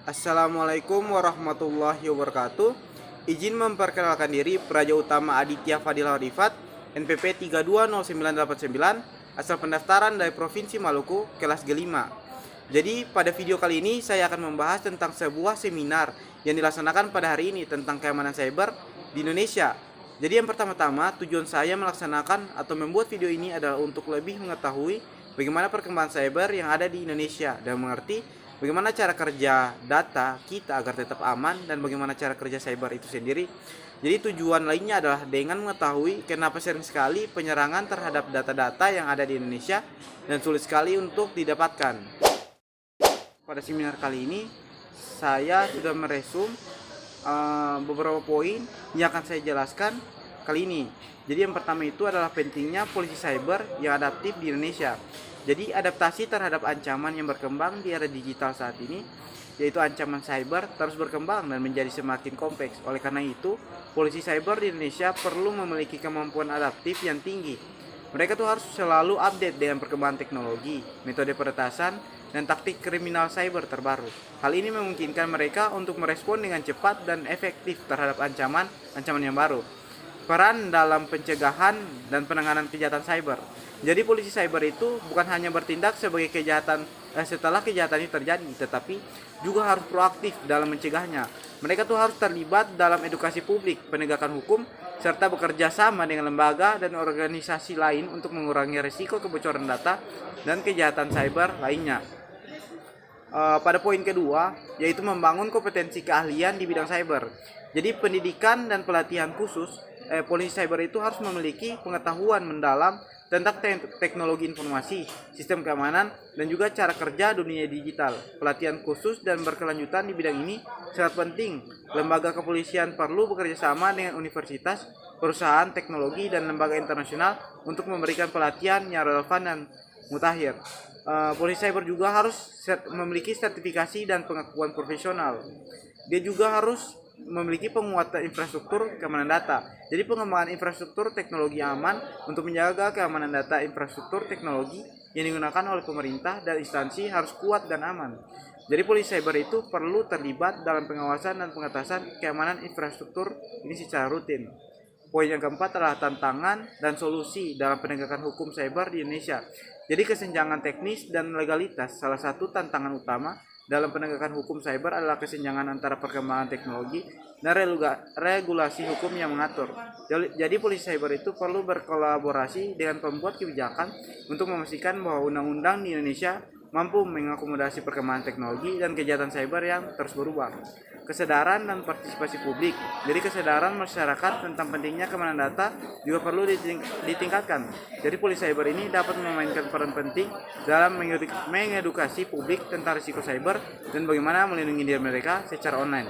Assalamualaikum warahmatullahi wabarakatuh. Izin memperkenalkan diri, Praja Utama Aditya Fadilah Rifat, NPP 320989, asal pendaftaran dari Provinsi Maluku, kelas G5. Jadi pada video kali ini saya akan membahas tentang sebuah seminar yang dilaksanakan pada hari ini tentang keamanan cyber di Indonesia. Jadi yang pertama-tama tujuan saya melaksanakan atau membuat video ini adalah untuk lebih mengetahui bagaimana perkembangan cyber yang ada di Indonesia dan mengerti bagaimana cara kerja data kita agar tetap aman dan bagaimana cara kerja cyber itu sendiri. Jadi tujuan lainnya adalah dengan mengetahui kenapa sering sekali penyerangan terhadap data-data yang ada di Indonesia dan sulit sekali untuk didapatkan. Pada seminar kali ini saya sudah meresum beberapa poin yang akan saya jelaskan kali ini. Jadi yang pertama itu adalah pentingnya polisi cyber yang adaptif di Indonesia. Jadi adaptasi terhadap ancaman yang berkembang di era digital saat ini, yaitu ancaman cyber terus berkembang dan menjadi semakin kompleks. Oleh karena itu, polisi cyber di Indonesia perlu memiliki kemampuan adaptif yang tinggi. Mereka tuh harus selalu update dengan perkembangan teknologi, metode peretasan, dan taktik kriminal cyber terbaru. Hal ini memungkinkan mereka untuk merespon dengan cepat dan efektif terhadap ancaman yang baru. Peran dalam pencegahan dan penanganan kejahatan cyber. Jadi polisi cyber itu bukan hanya bertindak sebagai setelah kejahatan itu terjadi, tetapi juga harus proaktif dalam mencegahnya. Mereka tuh harus terlibat dalam edukasi publik, penegakan hukum, serta bekerja sama dengan lembaga dan organisasi lain untuk mengurangi risiko kebocoran data dan kejahatan cyber lainnya. Pada poin kedua, yaitu membangun kompetensi keahlian di bidang cyber. Jadi pendidikan dan pelatihan khusus, polisi cyber itu harus memiliki pengetahuan mendalam tentang teknologi informasi, sistem keamanan, dan juga cara kerja dunia digital. Pelatihan khusus dan berkelanjutan di bidang ini sangat penting. Lembaga kepolisian perlu bekerja sama dengan universitas, perusahaan teknologi, dan lembaga internasional untuk memberikan pelatihan yang relevan dan mutakhir. Polisi cyber juga harus memiliki sertifikasi dan pengakuan profesional. Dia juga harus memiliki penguatan infrastruktur keamanan data. Jadi pengembangan infrastruktur teknologi aman untuk menjaga keamanan data infrastruktur teknologi yang digunakan oleh pemerintah dan instansi harus kuat dan aman. Jadi polisi cyber itu perlu terlibat dalam pengawasan dan pengetasan keamanan infrastruktur ini secara rutin. Poin yang keempat adalah tantangan dan solusi dalam penegakan hukum cyber di Indonesia. Jadi kesenjangan teknis dan legalitas, salah satu tantangan utama dalam penegakan hukum cyber adalah kesenjangan antara perkembangan teknologi dan regulasi hukum yang mengatur. Jadi polisi cyber itu perlu berkolaborasi dengan pembuat kebijakan untuk memastikan bahwa undang-undang di Indonesia mampu mengakomodasi perkembangan teknologi dan kejahatan cyber yang terus berubah. Kesadaran dan partisipasi publik. Jadi kesadaran masyarakat tentang pentingnya keamanan data juga perlu ditingkatkan. Jadi polisi cyber ini dapat memainkan peran penting dalam mengedukasi publik tentang risiko cyber dan bagaimana melindungi diri mereka secara online.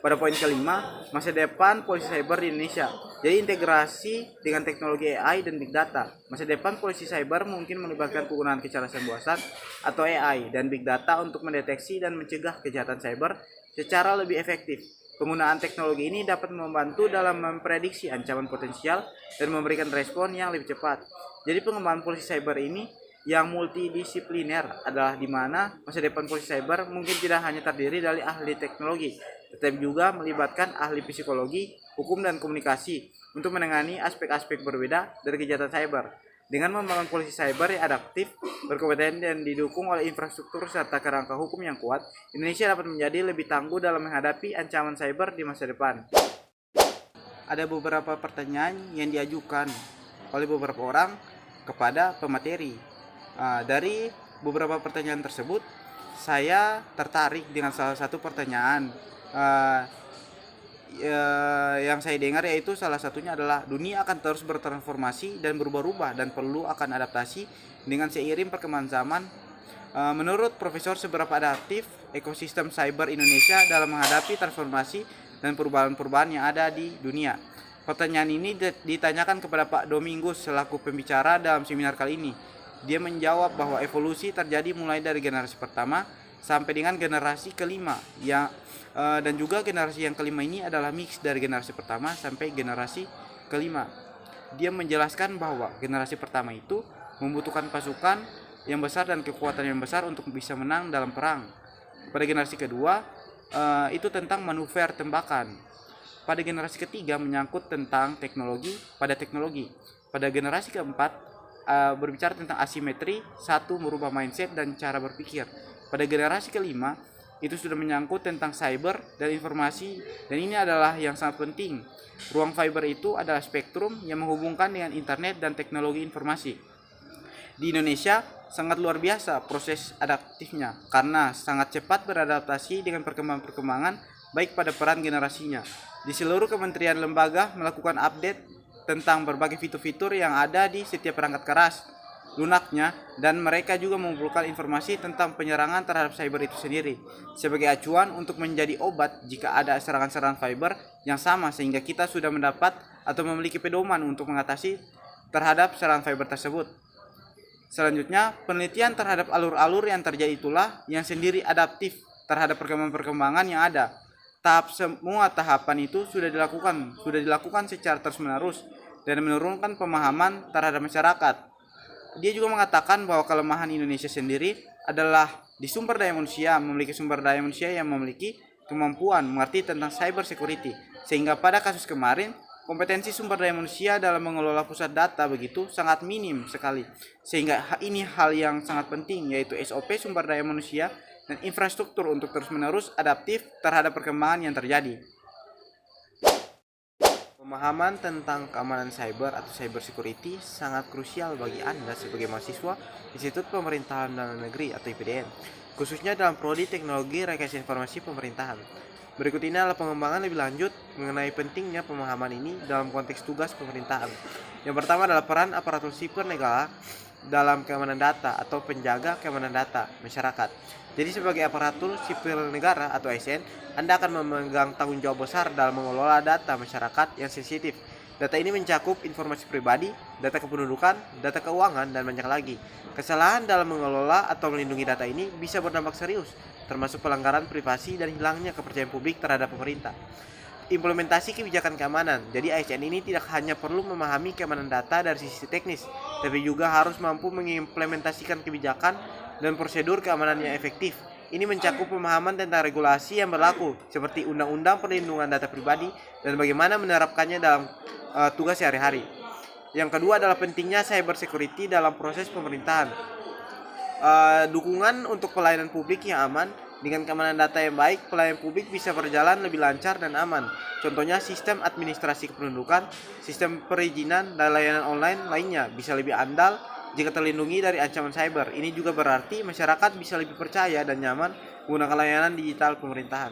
Pada poin kelima, masa depan polisi cyber di Indonesia. Jadi integrasi dengan teknologi AI dan Big Data. Masa depan polisi cyber mungkin melibatkan penggunaan kecerdasan buatan atau AI dan Big Data untuk mendeteksi dan mencegah kejahatan cyber secara lebih efektif. Penggunaan teknologi ini dapat membantu dalam memprediksi ancaman potensial dan memberikan respon yang lebih cepat. Jadi pengembangan polisi cyber ini yang multidisipliner adalah di mana masa depan polisi cyber mungkin tidak hanya terdiri dari ahli teknologi, tetapi juga melibatkan ahli psikologi, hukum, dan komunikasi untuk menangani aspek-aspek berbeda dari kejahatan cyber. Dengan membangun polisi cyber yang adaptif, berkompeten, dan didukung oleh infrastruktur serta kerangka hukum yang kuat, Indonesia dapat menjadi lebih tangguh dalam menghadapi ancaman cyber di masa depan. Ada beberapa pertanyaan yang diajukan oleh beberapa orang kepada pemateri. Dari beberapa pertanyaan tersebut, saya tertarik dengan salah satu pertanyaan yang saya dengar, yaitu salah satunya adalah dunia akan terus bertransformasi dan berubah-ubah dan perlu akan adaptasi dengan seiring perkembangan zaman. Menurut Profesor, seberapa adaptif ekosistem cyber Indonesia dalam menghadapi transformasi dan perubahan-perubahan yang ada di dunia? Pertanyaan ini ditanyakan kepada Pak Domingus selaku pembicara dalam seminar kali ini. Dia menjawab bahwa evolusi terjadi mulai dari generasi pertama sampai dengan generasi kelima dan juga generasi yang kelima ini adalah mix dari generasi pertama sampai generasi kelima. Dia menjelaskan bahwa generasi pertama itu membutuhkan pasukan yang besar dan kekuatan yang besar untuk bisa menang dalam perang. Pada generasi kedua itu tentang manuver tembakan. Pada generasi ketiga menyangkut tentang teknologi pada teknologi. Pada generasi keempat berbicara tentang asimetri, satu merubah mindset dan cara berpikir. Pada generasi kelima itu sudah menyangkut tentang cyber dan informasi, dan ini adalah yang sangat penting. Ruang fiber itu adalah spektrum yang menghubungkan dengan internet dan teknologi informasi. Di Indonesia sangat luar biasa proses adaptifnya karena sangat cepat beradaptasi dengan perkembangan baik pada peran generasinya. Di seluruh kementerian lembaga melakukan update tentang berbagai fitur-fitur yang ada di setiap perangkat keras lunaknya, dan mereka juga mengumpulkan informasi tentang penyerangan terhadap cyber itu sendiri sebagai acuan untuk menjadi obat jika ada serangan-serangan cyber yang sama, sehingga kita sudah mendapat atau memiliki pedoman untuk mengatasi terhadap serangan cyber tersebut. Selanjutnya, penelitian terhadap alur-alur yang terjadi itulah yang sendiri adaptif terhadap perkembangan yang ada. Semua tahapan itu sudah dilakukan secara terus-menerus dan menurunkan pemahaman terhadap masyarakat. Dia juga mengatakan bahwa kelemahan Indonesia sendiri adalah di sumber daya manusia, memiliki sumber daya manusia yang memiliki kemampuan mengerti tentang cyber security, sehingga pada kasus kemarin kompetensi sumber daya manusia dalam mengelola pusat data begitu sangat minim sekali, sehingga ini hal yang sangat penting, yaitu SOP sumber daya manusia dan infrastruktur untuk terus-menerus adaptif terhadap perkembangan yang terjadi. Pemahaman tentang keamanan cyber atau cyber security sangat krusial bagi Anda sebagai mahasiswa Institut Pemerintahan Dalam Negeri atau IPDN, khususnya dalam prodi Teknologi Rekayasa Informasi Pemerintahan. Berikut ini adalah pengembangan lebih lanjut mengenai pentingnya pemahaman ini dalam konteks tugas pemerintahan. Yang pertama adalah peran aparatur sipil negara dalam keamanan data atau penjaga keamanan data masyarakat. Jadi sebagai aparatur sipil negara atau ASN, Anda akan memegang tanggung jawab besar dalam mengelola data masyarakat yang sensitif. Data ini mencakup informasi pribadi, data kependudukan, data keuangan, dan banyak lagi. Kesalahan dalam mengelola atau melindungi data ini bisa berdampak serius, termasuk pelanggaran privasi dan hilangnya kepercayaan publik terhadap pemerintah. Implementasi kebijakan keamanan. Jadi ASN ini tidak hanya perlu memahami keamanan data dari sisi teknis, tapi juga harus mampu mengimplementasikan kebijakan dan prosedur keamanan yang efektif. Ini mencakup pemahaman tentang regulasi yang berlaku, seperti Undang-Undang Perlindungan Data Pribadi dan bagaimana menerapkannya dalam tugas sehari-hari. Yang kedua adalah pentingnya cyber security dalam proses pemerintahan. Dukungan untuk pelayanan publik yang aman. Dengan keamanan data yang baik, pelayanan publik bisa berjalan lebih lancar dan aman. Contohnya sistem administrasi kependudukan, sistem perizinan, dan layanan online lainnya bisa lebih andal jika terlindungi dari ancaman cyber. Ini juga berarti masyarakat bisa lebih percaya dan nyaman menggunakan layanan digital pemerintahan.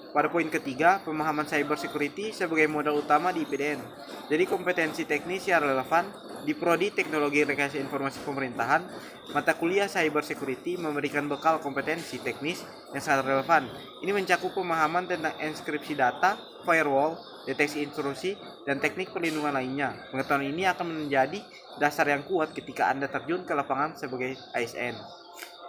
Pada poin ketiga, pemahaman cyber security sebagai modal utama di IPDN. Jadi kompetensi teknis yang relevan di prodi Teknologi Rekayasa Informasi Pemerintahan, mata kuliah cyber security memberikan bekal kompetensi teknis yang sangat relevan. Ini mencakup pemahaman tentang enkripsi data, firewall, deteksi intrusi, dan teknik perlindungan lainnya. Pengetahuan ini akan menjadi dasar yang kuat ketika Anda terjun ke lapangan sebagai ASN.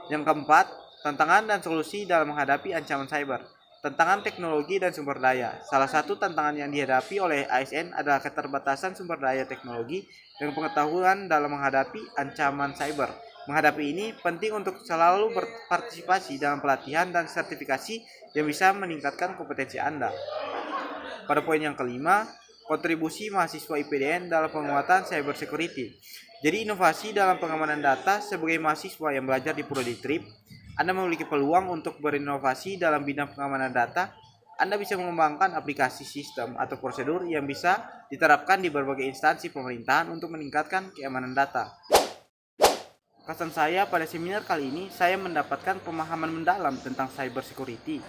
Yang keempat, tantangan dan solusi dalam menghadapi ancaman cyber. Tantangan teknologi dan sumber daya. Salah satu tantangan yang dihadapi oleh ASN adalah keterbatasan sumber daya teknologi dan pengetahuan dalam menghadapi ancaman cyber. Menghadapi ini penting untuk selalu berpartisipasi dalam pelatihan dan sertifikasi yang bisa meningkatkan kompetensi Anda. Pada poin yang kelima, kontribusi mahasiswa IPDN dalam penguatan cyber security. Jadi inovasi dalam pengamanan data sebagai mahasiswa yang belajar di Prodi TRIP, Anda memiliki peluang untuk berinovasi dalam bidang pengamanan data. Anda bisa mengembangkan aplikasi sistem atau prosedur yang bisa diterapkan di berbagai instansi pemerintahan untuk meningkatkan keamanan data. Kesan saya pada seminar kali ini, saya mendapatkan pemahaman mendalam tentang cyber security.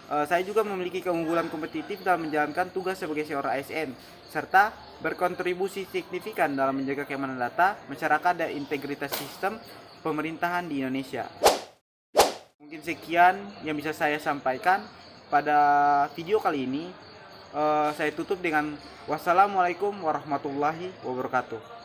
Saya juga memiliki keunggulan kompetitif dalam menjalankan tugas sebagai seorang ASN, serta berkontribusi signifikan dalam menjaga keamanan data, masyarakat, dan integritas sistem pemerintahan di Indonesia. Mungkin sekian yang bisa saya sampaikan pada video kali ini. Saya tutup dengan wassalamualaikum warahmatullahi wabarakatuh.